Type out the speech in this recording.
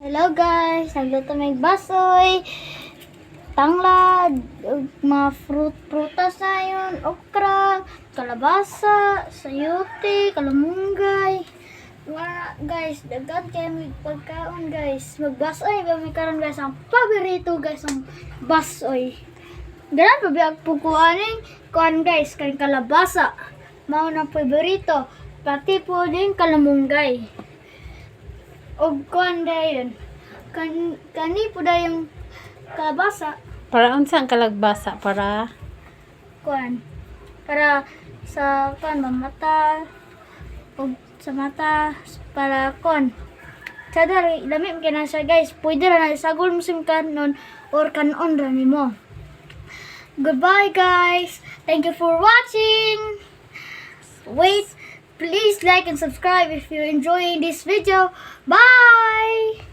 Hello guys, nagluto may basoy, tanglad, mga prutas na yun, okra, kalabasa, sayote, kalamunggay. Guys, dagan kayo may pagkaon guys. Magbasoy ba may karon guys, ang paborito guys ang basoy. Ganun pa biyak pukuaning kuan guys, kay kalabasa. Mao na paborito, pati po din kalamunggay. Og kuan dayon. Kani po yung kalabasa. Para unsa ang kalagbasa? Para Kuan. Para sa kuan mata. Og sa mata para kuan. Sadar lami kay na siya guys. Pwede ra na sagol mo sim kanon or kanon ra nimo. Goodbye guys. Thank you for watching. Wait, please like and subscribe if you're enjoying this video. Bye!